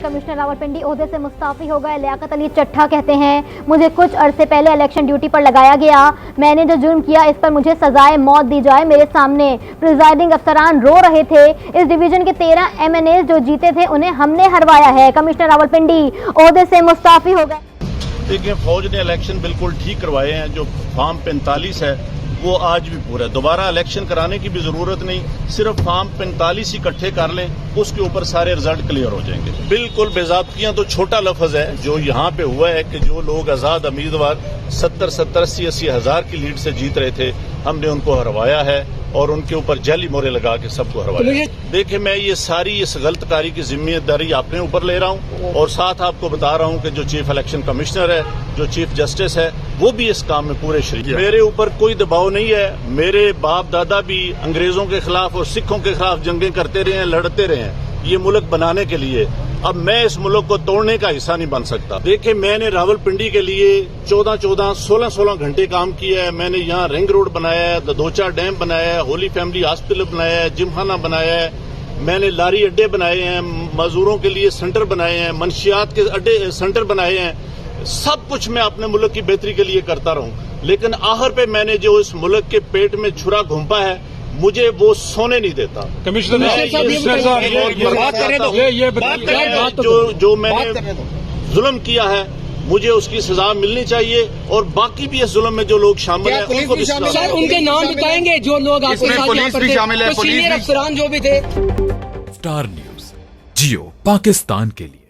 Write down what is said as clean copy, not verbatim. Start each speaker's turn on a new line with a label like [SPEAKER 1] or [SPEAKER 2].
[SPEAKER 1] Commissioner Rawalpindi ओहदे से मुस्ताफी हो गए। लियाकत अली चट्ठा कहते हैं, मुझे कुछ अरसे पहले इलेक्शन ड्यूटी पर लगाया गया, मैंने जो जुर्म किया इस पर मुझे सजाए मौत दी जाए। मेरे सामने प्रिजाइडिंग अफसरान रो रहे थे। इस डिवीजन के 13 MNAs जो जीते थे उन्हें हमने हरवाया है। कमिश्नर रावलपिंडी ओहदे से मुस्ताफी हो गए।
[SPEAKER 2] देखिए, फौज ने इलेक्शन बिल्कुल ठीक करवाए हैं। जो फॉर्म 45 है वो आज भी पूरा है। दोबारा इलेक्शन कराने की भी जरूरत नहीं, सिर्फ फॉर्म 45 इकट्ठे कर लें, उसके ऊपर सारे रिजल्ट क्लियर हो जाएंगे। बिल्कुल बेज़ाब्तियां तो छोटा लफ्ज है। जो यहाँ पे हुआ है कि जो लोग आजाद उम्मीदवार 70-80 हज़ार की लीड से जीत रहे थे, हमने उनको हरवाया है और उनके ऊपर जाली मोहरे लगा के सबको हरवाया। देखिए, मैं ये सारी इस गलतकारी की जिम्मेदारी अपने ऊपर ले रहा हूँ और साथ आपको बता रहा हूँ कि जो चीफ इलेक्शन कमिश्नर है, जो चीफ जस्टिस है, वो भी इस काम में पूरे शरीक है। मेरे ऊपर कोई दबाव नहीं है। मेरे बाप दादा भी अंग्रेजों के खिलाफ और सिखों के खिलाफ जंगें करते रहे हैं, लड़ते रहे हैं ये मुल्क बनाने के लिए। अब मैं इस मुल्क को तोड़ने का हिस्सा नहीं बन सकता। देखिए, मैंने रावलपिंडी के लिए 14-14, 16-16 घंटे काम किया है। मैंने यहाँ रिंग रोड बनाया है, दोचा डैम बनाया है, होली फैमिली हॉस्पिटल बनाया है, जिमखाना बनाया है, मैंने लारी अड्डे बनाए हैं, मजदूरों के लिए सेंटर बनाए हैं, मंशियात के अड्डे सेंटर बनाए हैं। सब कुछ मैं अपने मुल्क की बेहतरी के लिए करता रहूं, लेकिन आखिर पे मैंने जो इस मुल्क के पेट में छुरा घुंपा है, मुझे वो सोने नहीं देता।
[SPEAKER 3] कमिश्नर
[SPEAKER 2] जो मैंने जुल्म किया है, मुझे उसकी सजा मिलनी चाहिए और बाकी भी इस जुल्म में जो लोग शामिल हैं उनको भी सजा।
[SPEAKER 4] सर, उनके नाम बताएंगे जो लोग आपके साथ
[SPEAKER 3] पुलिस भी शामिल है,
[SPEAKER 4] सीनियर अफसरान जो भी थे।
[SPEAKER 5] स्टार न्यूज़, जियो पाकिस्तान के लिए।